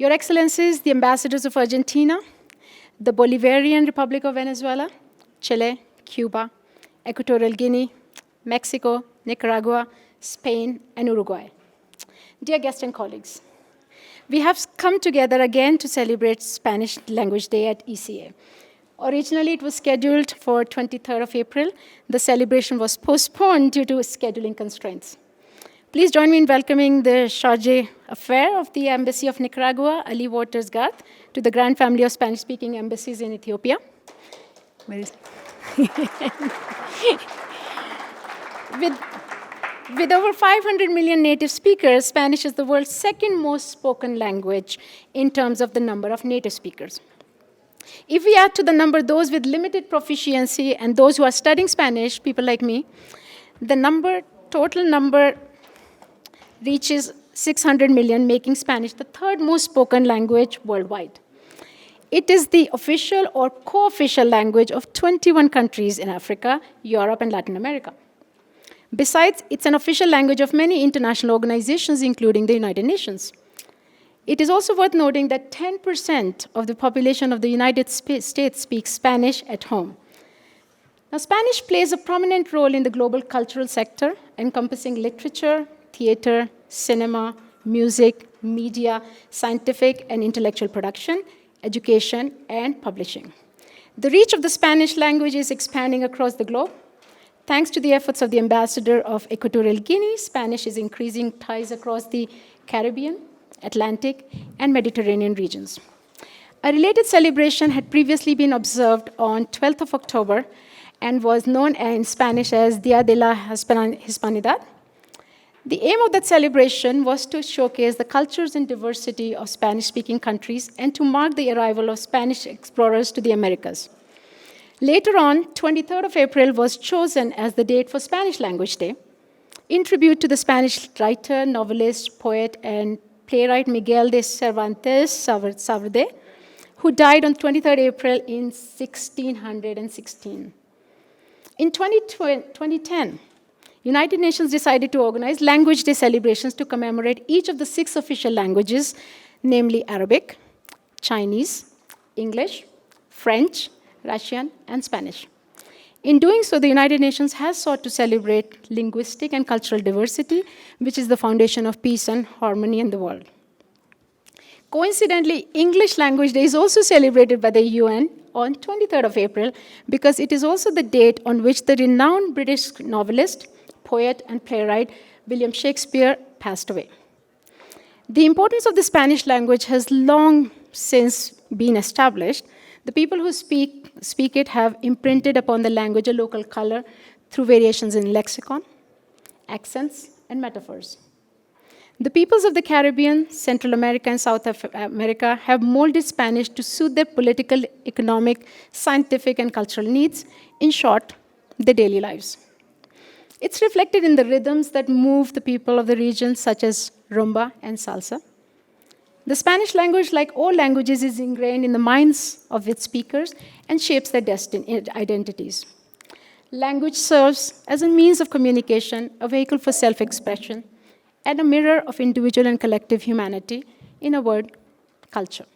Your Excellencies, the ambassadors of Argentina, the Bolivarian Republic of Venezuela, Chile, Cuba, Equatorial Guinea, Mexico, Nicaragua, Spain, and Uruguay. Dear guests and colleagues, we have come together again to celebrate Spanish Language Day at ECA. Originally, it was scheduled for 23rd of April. The celebration was postponed due to scheduling constraints. Please join me in welcoming the Chargé Affaires of the Embassy of Nicaragua, Ali Waters Garth, to the grand family of Spanish-speaking embassies in Ethiopia. Where is With over 500 million native speakers, Spanish is the world's second most spoken language in terms of the number of native speakers. If we add to the number those with limited proficiency and those who are studying Spanish, people like me, the total number reaches 600 million, making Spanish the third most spoken language worldwide. It is the official or co-official language of 21 countries in Africa, Europe, and Latin America. Besides, it's an official language of many international organizations, including the United Nations. It is also worth noting that 10% of the population of the United States speaks Spanish at home. Now, Spanish plays a prominent role in the global cultural sector, encompassing literature, theater, cinema, music, media, scientific and intellectual production, education, and publishing. The reach of the Spanish language is expanding across the globe. Thanks to the efforts of the ambassador of Equatorial Guinea, Spanish is increasing ties across the Caribbean, Atlantic, and Mediterranean regions. A related celebration had previously been observed on 12th of October and was known in Spanish as Día de la Hispanidad. The aim of that celebration was to showcase the cultures and diversity of Spanish-speaking countries and to mark the arrival of Spanish explorers to the Americas. Later on, 23rd of April was chosen as the date for Spanish Language Day, in tribute to the Spanish writer, novelist, poet, and playwright Miguel de Cervantes Saavedra, who died on 23rd April in 1616. In 2010, United Nations decided to organize Language Day celebrations to commemorate each of the 6 official languages, namely Arabic, Chinese, English, French, Russian, and Spanish. In doing so, the United Nations has sought to celebrate linguistic and cultural diversity, which is the foundation of peace and harmony in the world. Coincidentally, English Language Day is also celebrated by the UN on 23rd of April because it is also the date on which the renowned British novelist, poet, and playwright William Shakespeare passed away. The importance of the Spanish language has long since been established. The people who speak it have imprinted upon the language a local color through variations in lexicon, accents, and metaphors. The peoples of the Caribbean, Central America, and South America have molded Spanish to suit their political, economic, scientific, and cultural needs, in short, their daily lives. It's reflected in the rhythms that move the people of the region, such as rumba and salsa. The Spanish language, like all languages, is ingrained in the minds of its speakers and shapes their identities. Language serves as a means of communication, a vehicle for self-expression, and a mirror of individual and collective humanity, in a word, culture.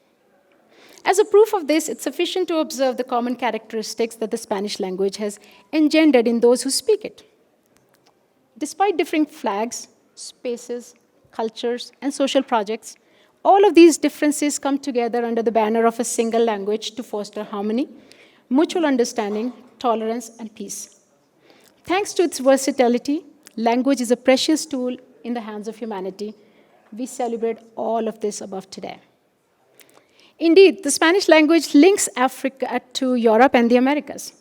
As a proof of this, it's sufficient to observe the common characteristics that the Spanish language has engendered in those who speak it. Despite differing flags, spaces, cultures, and social projects, all of these differences come together under the banner of a single language to foster harmony, mutual understanding, tolerance, and peace. Thanks to its versatility, language is a precious tool in the hands of humanity. We celebrate all of this above today. Indeed, the Spanish language links Africa to Europe and the Americas.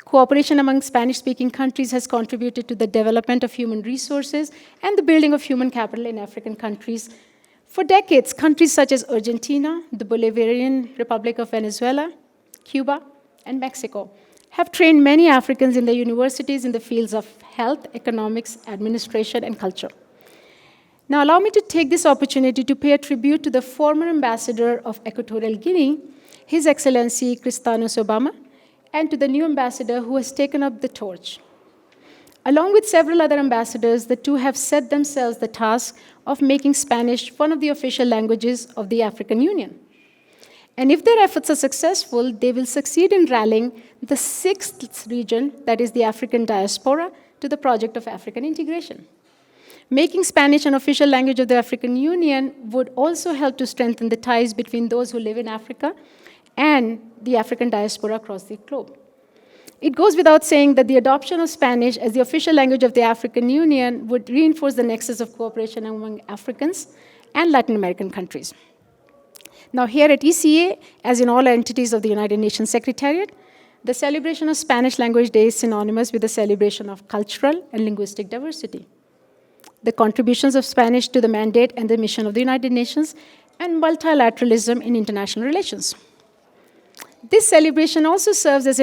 Cooperation among Spanish-speaking countries has contributed to the development of human resources and the building of human capital in African countries. For decades, countries such as Argentina, the Bolivarian Republic of Venezuela, Cuba, and Mexico have trained many Africans in their universities in the fields of health, economics, administration, and culture. Now, allow me to take this opportunity to pay a tribute to the former ambassador of Equatorial Guinea, His Excellency Cristianos Obama, and to the new ambassador who has taken up the torch. Along with several other ambassadors, the two have set themselves the task of making Spanish one of the official languages of the African Union. And if their efforts are successful, they will succeed in rallying the sixth region, that is the African diaspora, to the project of African integration. Making Spanish an official language of the African Union would also help to strengthen the ties between those who live in Africa and the African diaspora across the globe. It goes without saying that the adoption of Spanish as the official language of the African Union would reinforce the nexus of cooperation among Africans and Latin American countries. Now, here at ECA, as in all entities of the United Nations Secretariat, the celebration of Spanish Language Day is synonymous with the celebration of cultural and linguistic diversity, the contributions of Spanish to the mandate and the mission of the United Nations, and multilateralism in international relations. This celebration also serves as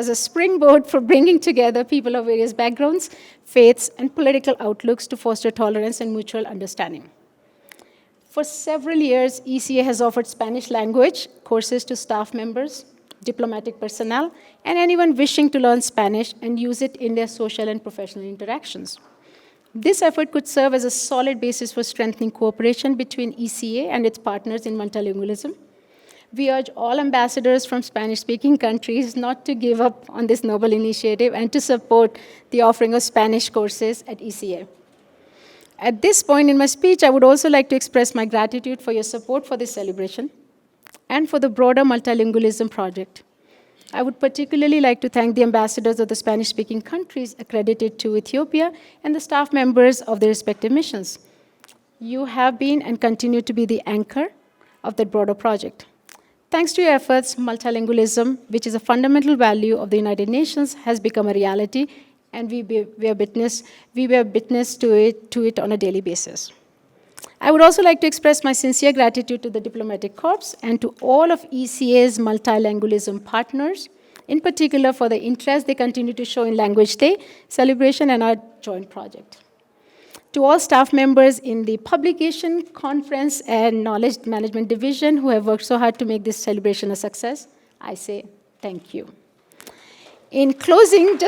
a springboard for bringing together people of various backgrounds, faiths, and political outlooks to foster tolerance and mutual understanding. For several years, ECA has offered Spanish language courses to staff members, diplomatic personnel, and anyone wishing to learn Spanish and use it in their social and professional interactions. This effort could serve as a solid basis for strengthening cooperation between ECA and its partners in multilingualism. We urge all ambassadors from Spanish-speaking countries not to give up on this noble initiative and to support the offering of Spanish courses at ECA. At this point in my speech, I would also like to express my gratitude for your support for this celebration and for the broader multilingualism project. I would particularly like to thank the ambassadors of the Spanish-speaking countries accredited to Ethiopia and the staff members of their respective missions. You have been and continue to be the anchor of that broader project. Thanks to your efforts, multilingualism, which is a fundamental value of the United Nations, has become a reality, and we bear witness to it on a daily basis. I would also like to express my sincere gratitude to the Diplomatic Corps and to all of ECA's multilingualism partners, in particular for the interest they continue to show in Language Day celebration and our joint project. To all staff members in the publication, conference, and knowledge management division who have worked so hard to make this celebration a success, I say thank you. In closing,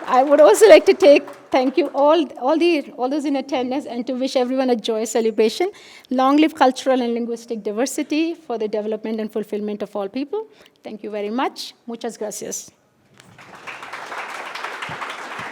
I would also like to thank you all those in attendance and to wish everyone a joyous celebration. Long live cultural and linguistic diversity for the development and fulfillment of all people. Thank you very much. Muchas gracias.